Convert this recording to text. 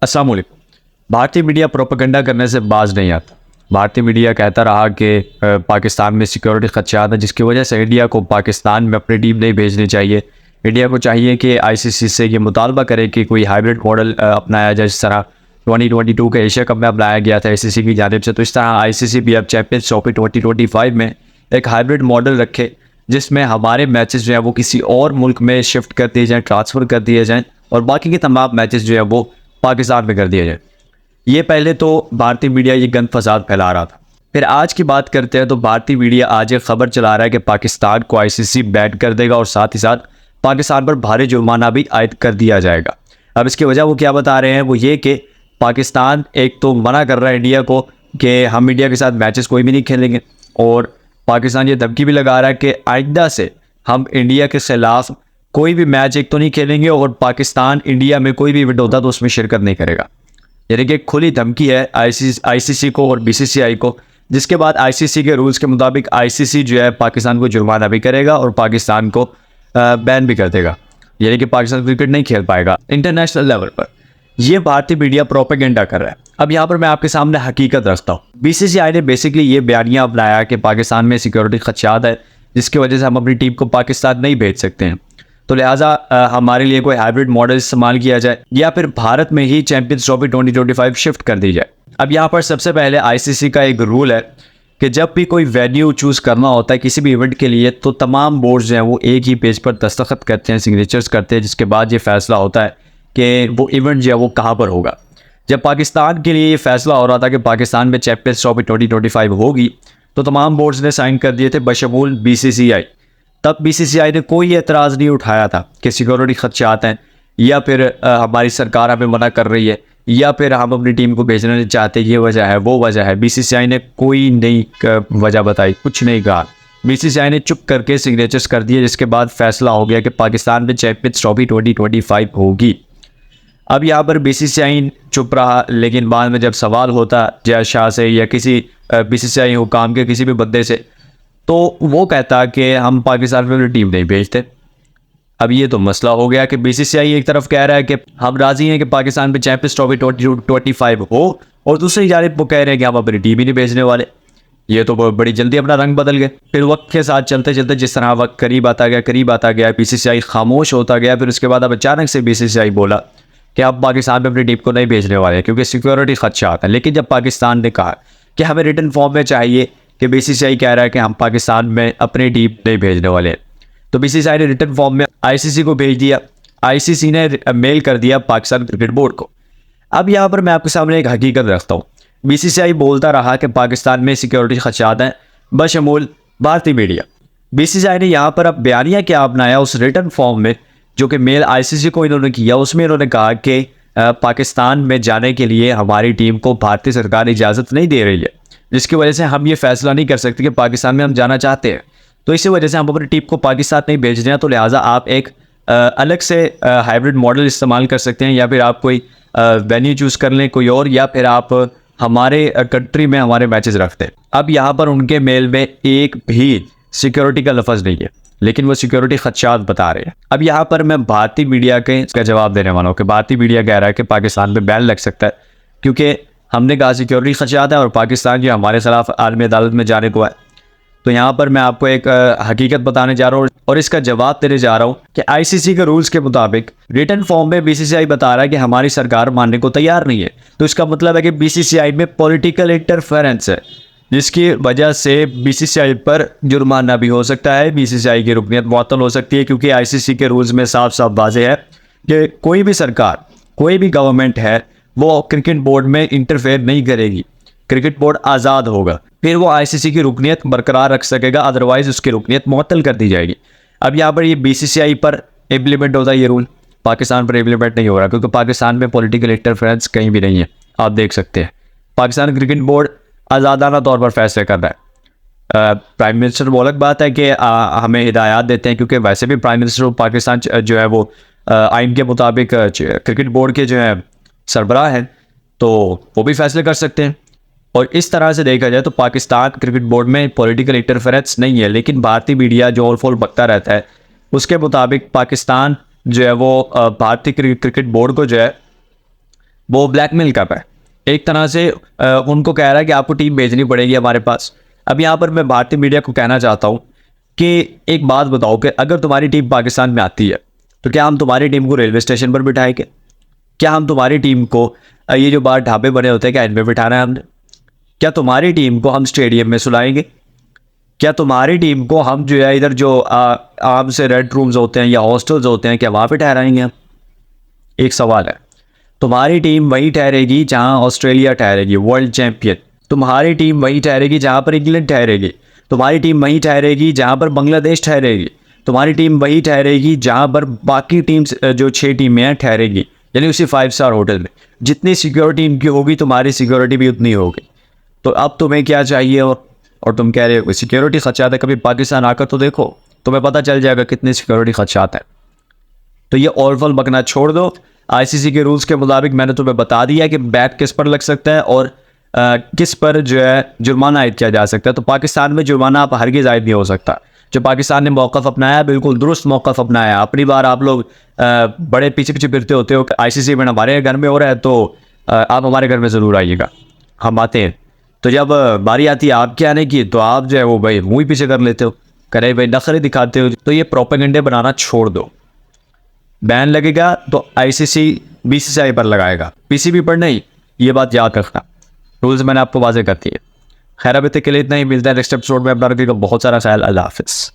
अस्सलाम वालेकुम। भारतीय मीडिया प्रोपेगेंडा करने से बाज नहीं आता। भारतीय मीडिया कहता रहा कि पाकिस्तान में सिक्योरिटी खदशात है, जिसकी वजह से इंडिया को पाकिस्तान में अपनी टीम नहीं भेजनी चाहिए। इंडिया को चाहिए कि आईसीसी से ये मुतालबा करे कि कोई हाइब्रिड मॉडल अपनाया जाए, जिस तरह 2022 के एशिया कप में अपनाया गया था आईसीसी की जानिब से। तो इस तरह आईसीसी भी अब चैंपियंस ट्रॉफी 2025 में एक हाइब्रिड मॉडल रखे, जिसमें हमारे मैचेस जो है वो किसी और मुल्क में शिफ्ट कर दिए जाएँ, ट्रांसफ़र कर दिए जाएँ, और बाकी के तमाम मैचेस जो है वो पाकिस्तान में कर दिए जाए। ये पहले तो भारतीय मीडिया ये गंद फसाद फैला रहा था। फिर आज की बात करते हैं तो भारतीय मीडिया आज एक खबर चला रहा है कि पाकिस्तान को आईसीसी बैन कर देगा और साथ ही साथ पाकिस्तान पर भारी जुर्माना भी आयद कर दिया जाएगा। अब इसकी वजह वो क्या बता रहे हैं, वो ये कि पाकिस्तान एक तो मना कर रहा है इंडिया को कि हम इंडिया के साथ मैचेस कोई भी नहीं खेलेंगे, और पाकिस्तान ये धमकी भी लगा रहा है कि आइंदा से हम इंडिया के खिलाफ कोई भी मैच एक तो नहीं खेलेंगे, और पाकिस्तान इंडिया में कोई भी इवेंट होता तो उसमें शिरकत नहीं करेगा। यानी कि खुली धमकी है आईसीसी को और बीसीसीआई को, जिसके बाद आईसीसी के रूल्स के मुताबिक आईसीसी जो है पाकिस्तान को जुर्माना भी करेगा और पाकिस्तान को बैन भी कर देगा। यानी कि पाकिस्तान क्रिकेट नहीं खेल पाएगा इंटरनेशनल लेवल पर। यह भारतीय मीडिया प्रोपेगेंडा कर रहा है। अब यहाँ पर मैं आपके सामने हकीकत रखता हूँ। बीसीसीआई ने बेसिकली ये बयानिया अपनाया कि पाकिस्तान में सिक्योरिटी खदशात है, जिसकी वजह से हम अपनी टीम को पाकिस्तान नहीं भेज सकते हैं, तो लिहाजा हमारे लिए कोई हाइब्रिड मॉडल इस्तेमाल किया जाए या फिर भारत में ही चैंपियंस ट्रॉफी 2025 शिफ्ट कर दी जाए। अब यहाँ पर सबसे पहले आईसीसी का एक रूल है कि जब भी कोई वेन्यू चूज़ करना होता है किसी भी इवेंट के लिए, तो तमाम बोर्ड्स जो हैं वो एक ही पेज पर दस्तखत करते हैं, सिग्नेचर्स करते हैं, जिसके बाद ये फैसला होता है कि वो इवेंट जो है वो कहाँ पर होगा। जब पाकिस्तान के लिए ये फैसला हो रहा था कि पाकिस्तान में चैंपियंस ट्रॉफी 2025 होगी, तो तमाम बोर्ड्स ने साइन कर दिए थे बशमूल बीसीसीआई। तब बीसीसीआई ने कोई एतराज़ नहीं उठाया था कि सिक्योरिटी खदशात हैं, या फिर हमारी सरकार हमें मना कर रही है, या फिर हम अपनी टीम को भेजना नहीं चाहते, ये वजह है वो वजह है। बीसीसीआई ने कोई नई वजह बताई, कुछ नहीं कहा। बीसीसीआई ने चुप करके सिग्नेचर्स कर दिए, जिसके बाद फैसला हो गया कि पाकिस्तान में चैंपियंस ट्रॉफी 2025 होगी। अब यहाँ पर बीसीसीआई चुप रहा, लेकिन बाद में जब सवाल होता जय शाह से या किसी बीसीसीआई हुकाम के किसी भी बंदे से, तो वो कहता कि हम पाकिस्तान में टीम नहीं भेजते। अब ये तो मसला हो गया कि बीसीसीआई एक तरफ कह रहा है कि हम राजी हैं कि पाकिस्तान में चैंपियंस ट्रॉफी 2025 हो, और दूसरी जानिब वो कह रहे हैं कि हम अपनी टीम ही नहीं भेजने वाले। ये तो बड़ी जल्दी अपना रंग बदल गए। फिर वक्त के साथ चलते चलते जिस तरह वक्त करीब आता गया, बीसीसीआई खामोश होता गया। फिर उसके बाद अब अचानक से बीसीसीआई बोला कि आप पाकिस्तान में अपनी टीम को नहीं भेजने वाले क्योंकि सिक्योरिटी खदशात है। लेकिन जब पाकिस्तान ने कहा कि हमें रिटन फॉर्म में चाहिए कि बीसीसीआई कह रहा है कि हम पाकिस्तान में अपनी टीम नहीं भेजने वाले, तो बीसीसीआई ने रिटन फॉर्म में आईसीसी को भेज दिया। आईसीसी ने मेल कर दिया पाकिस्तान क्रिकेट बोर्ड को। अब यहाँ पर मैं आपके सामने एक हकीकत रखता हूँ। बीसीसीआई बोलता रहा कि पाकिस्तान में सिक्योरिटी खदशात हैं बशमूल भारतीय मीडिया। बीसीसीआई ने यहाँ पर अब बयानिया क्या अपनाया उस रिटन फॉर्म में, जो कि मेल आईसीसी को इन्होंने किया, उसमें इन्होंने कहा कि पाकिस्तान में जाने के लिए हमारी टीम को भारतीय सरकार इजाज़त नहीं दे रही है, जिसकी वजह से हम ये फैसला नहीं कर सकते कि पाकिस्तान में हम जाना चाहते हैं, तो इसी वजह से हम अपनी टीम को पाकिस्तान नहीं भेज रहे हैं। तो लिहाजा आप एक अलग से हाइब्रिड मॉडल इस्तेमाल कर सकते हैं, या फिर आप कोई वेन्यू चूज़ कर लें कोई और, या फिर आप हमारे कंट्री में हमारे मैचेस रखते हैं। अब यहाँ पर उनके मेल में एक भी सिक्योरिटी का लफ्ज़ नहीं है, लेकिन वो सिक्योरिटी खदशात बता रहे हैं। अब यहाँ पर मैं भारतीय मीडिया के इसका जवाब देने वाला हूँ कि भारतीय मीडिया कह रहा है कि पाकिस्तान में बैन लग सकता है क्योंकि हमने कहा सिक्योरिटी खदशात है और पाकिस्तान जो हमारे खिलाफ आलमी अदालत में जाने को है। तो यहाँ पर मैं आपको एक हकीकत बताने जा रहा हूँ और इसका जवाब देने जा रहा हूँ कि आईसीसी के रूल्स के मुताबिक रिटन फॉर्म में बीसीसीआई बता रहा है कि हमारी सरकार मानने को तैयार नहीं है। तो इसका मतलब है कि बीसीसीआई में पॉलिटिकल इंटरफेरेंस है, जिसकी वजह से बीसीसीआई पर जुर्माना भी हो सकता है, बीसीसीआई की रुकनीत मुअत्तल हो सकती है, क्योंकि आईसीसी के रूल्स में साफ साफ वाज़ेह है कि कोई भी सरकार, कोई भी गवर्नमेंट है, वो क्रिकेट बोर्ड में इंटरफेयर नहीं करेगी। क्रिकेट बोर्ड आज़ाद होगा, फिर वो आईसीसी की रुकनीत बरकरार रख सकेगा, अदरवाइज उसकी रुकनीत मुअत्तल कर दी जाएगी। अब यहाँ पर ये बीसीसीआई पर इम्प्लीमेंट होता है ये रूल, पाकिस्तान पर इम्प्लीमेंट नहीं हो रहा, क्योंकि पाकिस्तान में पॉलिटिकल इंटरफेरेंस कहीं भी नहीं है। आप देख सकते हैं पाकिस्तान क्रिकेट बोर्ड आज़ादाना तौर पर फैसले कर रहा है। प्राइम मिनिस्टर वो अलग बात है कि हमें हिदायत देते हैं, क्योंकि वैसे भी प्राइम मिनिस्टर पाकिस्तान जो है वो आइन के मुताबिक क्रिकेट बोर्ड के जो है सरबराह हैं, तो वो भी फैसले कर सकते हैं। और इस तरह से देखा जाए तो पाकिस्तान क्रिकेट बोर्ड में पॉलिटिकल इंटरफेरेंस नहीं है, लेकिन भारतीय मीडिया जो ओल फोल बकता रहता है उसके मुताबिक पाकिस्तान जो है वो भारतीय क्रिकेट बोर्ड को जो है वो ब्लैकमेल कर रहा है एक तरह से। उनको कह रहा है कि आपको टीम भेजनी पड़ेगी हमारे पास। अब यहाँ पर मैं भारतीय मीडिया को कहना चाहता हूँ कि एक बात बताओ कि अगर तुम्हारी टीम पाकिस्तान में आती है तो क्या हम तुम्हारी टीम को रेलवे स्टेशन पर बिठाएंगे? क्या हम तुम्हारी टीम को ये जो बाहर ढाबे बने होते हैं क्या इनमें बिठाना है हमने? क्या तुम्हारी टीम को हम स्टेडियम में सुलाएंगे? क्या तुम्हारी टीम को हम जो है इधर जो आम से रेड रूम्स होते हैं या हॉस्टल्स होते हैं क्या वहाँ पे ठहराएंगे हम? एक सवाल है। तुम्हारी टीम वही ठहरेगी जहां ऑस्ट्रेलिया ठहरेगी वर्ल्ड चैंपियन। तुम्हारी टीम वही ठहरेगी जहां पर इंग्लैंड ठहरेगी। तुम्हारी टीम वही ठहरेगी जहां पर बांग्लादेश ठहरेगी। तुम्हारी टीम वही ठहरेगी जहां पर बाकी टीम्स जो 6 टीमें हैं ठहरेगी, यानी उसी 5 स्टार होटल में। जितनी सिक्योरिटी इनकी होगी तुम्हारी सिक्योरिटी भी उतनी होगी। तो अब तुम्हें क्या चाहिए? और तुम कह रहे हो सिक्योरिटी खदशात है, कभी पाकिस्तान आकर तो देखो, तुम्हें पता चल जाएगा कितनी सिक्योरिटी खदशात हैं। तो ये ओवल बकना छोड़ दो। आईसीसी के रूल्स के मुताबिक मैंने तुम्हें बता दिया कि बैट किस पर लग सकता है और किस पर जो है जुर्माना आयद किया जा सकता है। तो पाकिस्तान में जुर्माना आप हरगिज़ आयद नहीं हो सकता। जो पाकिस्तान ने मौक़िफ़ अपनाया बिल्कुल दुरुस्त मौक़िफ़ अपनाया। अपनी बार आप लोग बड़े पीछे पीछे फिरते होते हो कि आईसीसी में हमारे घर में हो रहा है तो आप हमारे घर में ज़रूर आइएगा। हम आते हैं, तो जब बारी आती है आपके आने की तो आप जो है वो भाई मुँह ही पीछे कर लेते हो, करे भाई नखरे दिखाते हो। तो ये प्रोपेगेंडे बनाना छोड़ दो। बैन लगेगा तो आईसीसी बीसीसीआई पर लगाएगा, पीसीबी पर नहीं। ये बात याद रखना। रूल्स मैंने आपको वाज़ेह कर दिए। खैर अभी तक के लिए इतना ही। मिलता है नेक्स्ट एपिसोड में। अपना रखिएगा बहुत सारा ख्याल। अल्लाह हाफिज़।